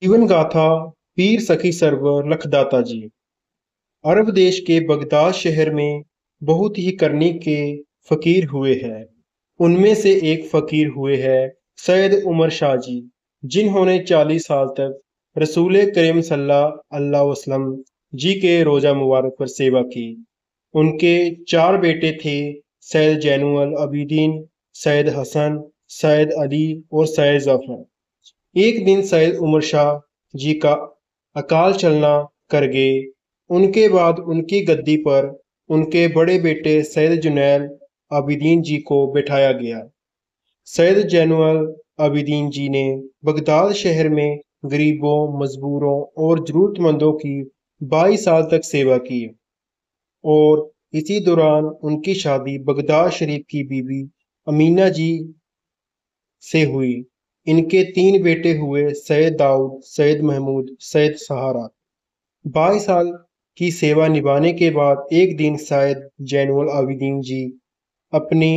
जीवन गाथा पीर सखी सरवर लखदाता जी। अरब देश के बगदाद शहर में बहुत ही करनी के फकीर हुए हैं। उनमें से एक फकीर हुए हैं सैयद उमर शाह जी, जिन्होंने 40 साल तक रसूल करीम सल्लल्लाहु अलैहि वसल्लम जी के रोजा मुबारक पर सेवा की। उनके चार बेटे थे, सैयद जैनुल अबिदीन, सैयद हसन, सैयद अली और सैयद जफर। एक दिन सैयद उमर शाह जी का अकाल चलना कर गए। उनके बाद उनकी गद्दी पर उनके बड़े बेटे सैयद जुनैल आबिदीन जी को बैठाया गया। सैयद जैनुल आबिदीन जी ने बगदाद शहर में गरीबों, मजबूरों और जरूरतमंदों की 22 साल तक सेवा की और इसी दौरान उनकी शादी बगदाद शरीफ की बीबी अमीना जी से हुई। इनके तीन बेटे हुए, सैयद दाऊद, सैयद महमूद, सैयद सहारा। 22 साल की सेवा निभाने के बाद एक दिन सैयद जैनुल आबिदीन जी अपने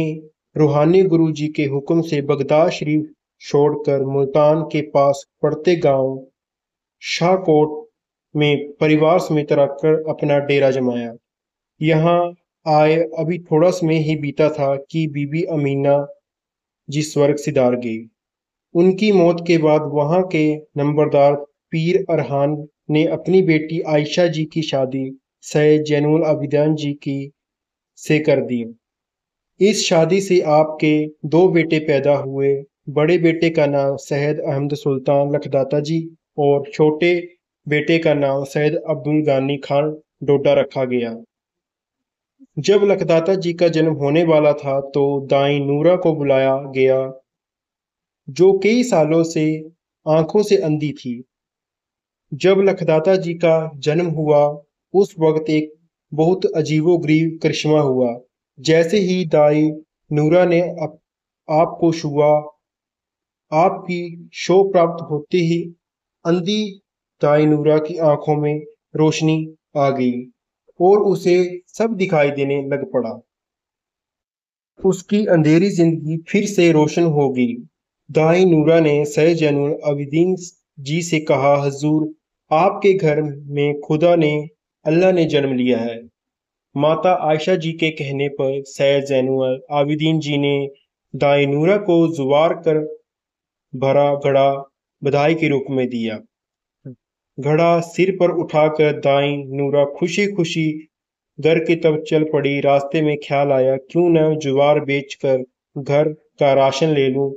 रूहानी गुरु जी के हुक्म से बगदाद शरीफ छोड़कर मुल्तान के पास पड़ते गांव शाहकोट में परिवार समेत रखकर अपना डेरा जमाया। यहाँ आए अभी थोड़ा समय ही बीता था कि बीबी अमीना जी स्वर्ग सिधार गई। उनकी मौत के बाद वहां के नंबरदार पीर अरहान ने अपनी बेटी आयशा जी की शादी सैयद जैनुल आबिदीन जी की से कर दी। इस शादी से आपके दो बेटे पैदा हुए। बड़े बेटे का नाम सैयद अहमद सुल्तान लखदाता जी और छोटे बेटे का नाम सैयद अब्दुल गानी खान डोडा रखा गया। जब लखदाता जी का जन्म होने वाला था तो दाई नूरा को बुलाया गया, जो कई सालों से आंखों से अंधी थी। जब लखदाता जी का जन्म हुआ उस वक्त एक बहुत अजीबोगरीब करिश्मा हुआ। जैसे ही दाई नूरा ने आपको छुआ, आपकी शो प्राप्त होते ही अंधी दाई नूरा की आंखों में रोशनी आ गई और उसे सब दिखाई देने लग पड़ा। उसकी अंधेरी जिंदगी फिर से रोशन हो गई। दाई नूरा ने सैयद जैनुल आबिदीन जी से कहा, हजूर, आपके घर में खुदा ने अल्लाह ने जन्म लिया है। माता आयशा जी के कहने पर सैयद जैनुल आबिदीन जी ने दाई नूरा को जुवार कर भरा घड़ा बधाई के रूप में दिया। घड़ा सिर पर उठाकर दाई नूरा खुशी खुशी घर की तरफ चल पड़ी। रास्ते में ख्याल आया, क्यों न ज्वार बेचकर घर का राशन ले लूं।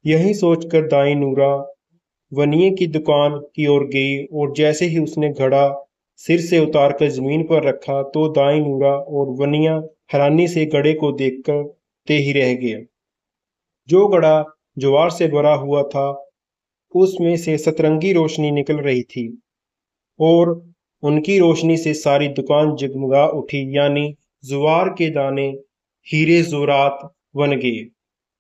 यही सोचकर दाई नूरा वनिये की दुकान की ओर गई और जैसे ही उसने घड़ा सिर से उतारकर जमीन पर रखा तो दाई नूरा और वनिया हैरानी से घड़े को देखकर ते ही रह गए। जो घड़ा ज्वार से भरा हुआ था उसमें से सतरंगी रोशनी निकल रही थी और उनकी रोशनी से सारी दुकान जगमगा उठी, यानी जुवार के दाने हीरे जुरात बन गए।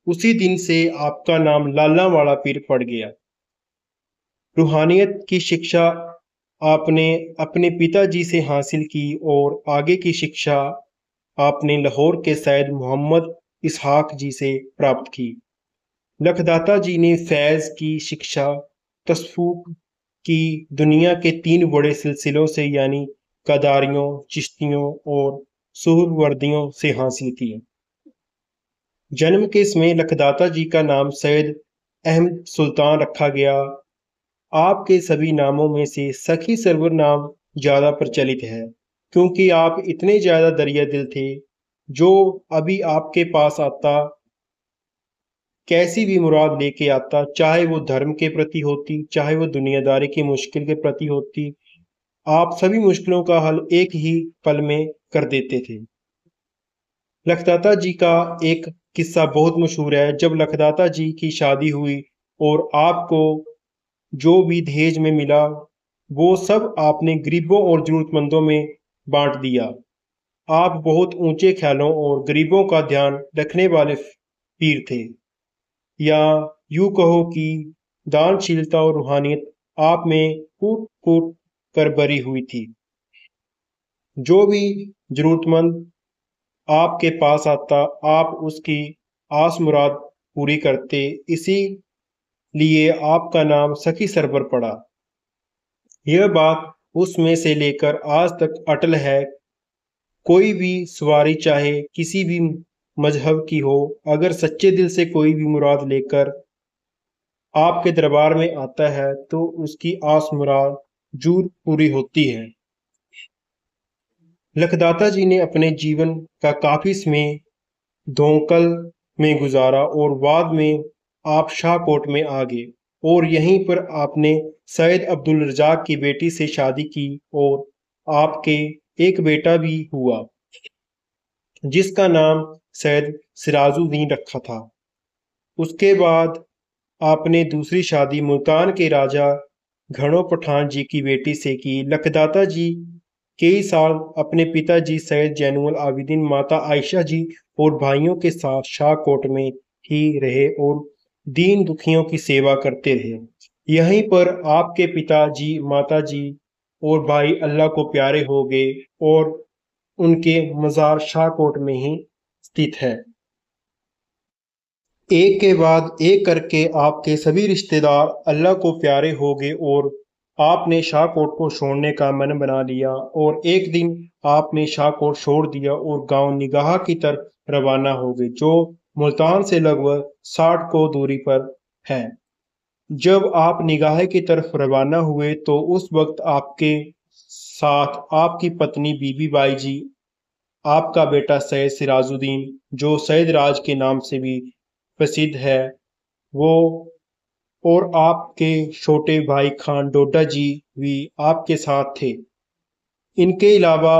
उसी दिन से आपका नाम लाला वाला पीर पड़ गया। रूहानियत की शिक्षा आपने अपने पिताजी से हासिल की और आगे की शिक्षा आपने लाहौर के सैयद मोहम्मद इसहाक जी से प्राप्त की। लखदाता जी ने फैज की शिक्षा तसव्वुफ की दुनिया के तीन बड़े सिलसिलों से, यानी कदारियों, चिश्तियों और सुहरवर्दियों से हासिल की। जन्म के समय लखदाता जी का नाम सैयद अहमद सुल्तान रखा गया। आपके सभी नामों में से सखी सरवर नाम ज्यादा प्रचलित है, क्योंकि आप इतने ज्यादा दरिया दिल थे। जो अभी आपके पास आता कैसी भी मुराद लेके आता, चाहे वो धर्म के प्रति होती, चाहे वो दुनियादारी की मुश्किल के प्रति होती, आप सभी मुश्किलों का हल एक ही पल में कर देते थे। लखदाता जी का एक किस्सा बहुत मशहूर है। जब लखदाता जी की शादी हुई और आपको जो भी दहेज में मिला वो सब आपने गरीबों और जरूरतमंदों में बांट दिया। आप बहुत ऊंचे ख्यालों और गरीबों का ध्यान रखने वाले पीर थे, या यूं कहो कि दानशीलता और रूहानियत आप में कूट कूट कर भरी हुई थी। जो भी जरूरतमंद आपके पास आता आप उसकी आस मुराद पूरी करते, इसीलिए आपका नाम सखी सरवर पड़ा। यह बात उसमें से लेकर आज तक अटल है। कोई भी सवारी चाहे किसी भी मजहब की हो, अगर सच्चे दिल से कोई भी मुराद लेकर आपके दरबार में आता है तो उसकी आस मुराद जरूर पूरी होती है। लखदाता जी ने अपने जीवन का काफी समय धोकल में गुजारा और बाद में आप शाहकोट में आ गए और यहीं पर आपने सैयद अब्दुल रजाक की बेटी से शादी की और आपके एक बेटा भी हुआ जिसका नाम सैयद सिराजुद्दीन रखा था। उसके बाद आपने दूसरी शादी मुल्तान के राजा घणो पठान जी की बेटी से की। लखदाता जी कई साल अपने पिताजी सैयद जैनुल आबिदीन, माता आयशा जी और भाइयों के साथ शाहकोट में ही रहे और दीन दुखियों की सेवा करते रहे। यहीं पर आपके पिताजी, माता जी और भाई अल्लाह को प्यारे हो गए और उनके मज़ार शाहकोट में ही स्थित है। एक के बाद एक करके आपके सभी रिश्तेदार अल्लाह को प्यारे हो गए और आपने शाहकोट को छोड़ने का मन बना लिया और एक दिन आपने शाहकोट छोड़ दिया और गांव निगाह की तरफ रवाना हो गए जो मुल्तान से लगभग 60 को दूरी पर है। जब आप निगाह की तरफ रवाना हुए तो उस वक्त आपके साथ आपकी पत्नी बीबी बाई जी, आपका बेटा सैयद सिराजुद्दीन जो सैयद राज के नाम से भी प्रसिद्ध है वो, और आपके छोटे भाई खान डोडा जी भी आपके साथ थे। इनके अलावा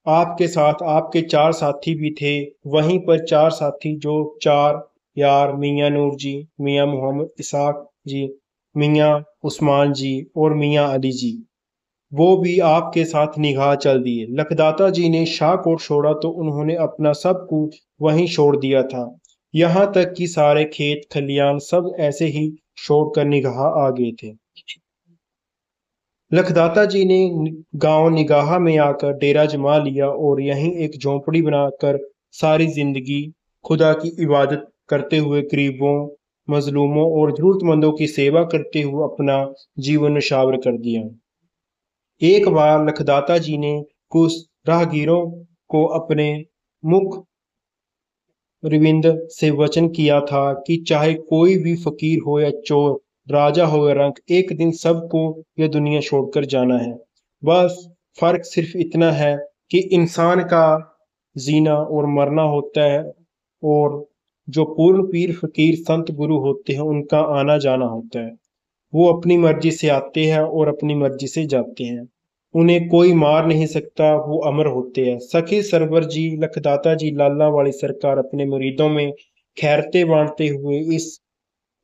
आपके साथ आपके 4 साथी भी थे। वहीं पर 4 साथी जो 4 यार, मियाँ नूर जी, मियाँ मोहम्मद इसाक जी, मियाँ उस्मान जी और मियाँ अली जी, वो भी आपके साथ निगाह चल दिए। लखदाता जी ने शाहकोट छोड़ा तो उन्होंने अपना सब कुछ वहीं छोड़ दिया था। यहाँ तक कि सारे खेत खलियान सब ऐसे ही छोड़कर निगाह आ गए थे। लखदाता जी ने गांव निगाह में आकर डेरा जमा लिया और यहीं एक झोंपड़ी बनाकर सारी जिंदगी खुदा की इबादत करते हुए गरीबों, मजलूमों और जरूरतमंदों की सेवा करते हुए अपना जीवन निछावर कर दिया। एक बार लखदाता जी ने कुछ राहगीरों को अपने मुख रविंद से वचन किया था कि चाहे कोई भी फकीर हो या चोर, राजा हो या रंक, एक दिन सबको यह दुनिया छोड़कर जाना है। बस फर्क सिर्फ इतना है कि इंसान का जीना और मरना होता है और जो पूर्ण पीर फकीर संत गुरु होते हैं उनका आना जाना होता है। वो अपनी मर्जी से आते हैं और अपनी मर्जी से जाते हैं। उन्हें कोई मार नहीं सकता, वो अमर होते हैं। सखी सरवर जी, लखदाता जी, लाला वाली सरकार अपने मुरीदों में खैरते बांटते हुए इस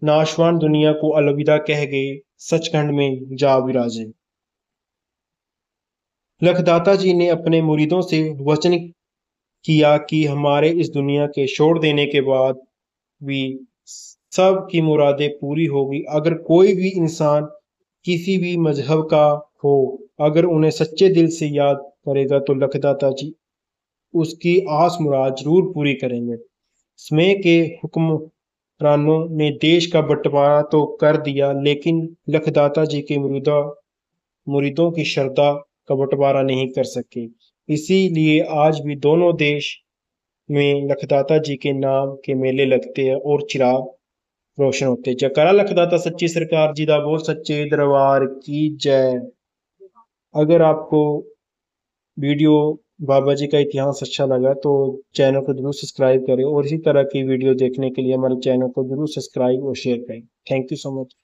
नाशवान दुनिया को अलविदा कह गए, सचखंड में जा विराजे। लखदाता जी ने अपने मुरीदों से वचन किया कि हमारे इस दुनिया के छोड़ देने के बाद भी सब की मुरादें पूरी होगी। अगर कोई भी इंसान किसी भी मजहब का हो, अगर उन्हें सच्चे दिल से याद करेगा तो लखदाता जी उसकी आस मुराद जरूर पूरी करेंगे। समय के हुक्मरानों ने देश का बंटवारा तो कर दिया लेकिन लखदाता जी के मुरीदों की श्रद्धा का बंटवारा नहीं कर सके। इसीलिए आज भी दोनों देश में लखदाता जी के नाम के मेले लगते हैं और चिराग रोशन होते। जयकारा लखदाता सच्ची सरकार जी दा, बोल सच्चे दरबार की जय। अगर आपको वीडियो बाबा जी का इतिहास अच्छा लगा तो चैनल को जरूर सब्सक्राइब करें और इसी तरह की वीडियो देखने के लिए हमारे चैनल को जरूर सब्सक्राइब और शेयर करें। Thank you so much.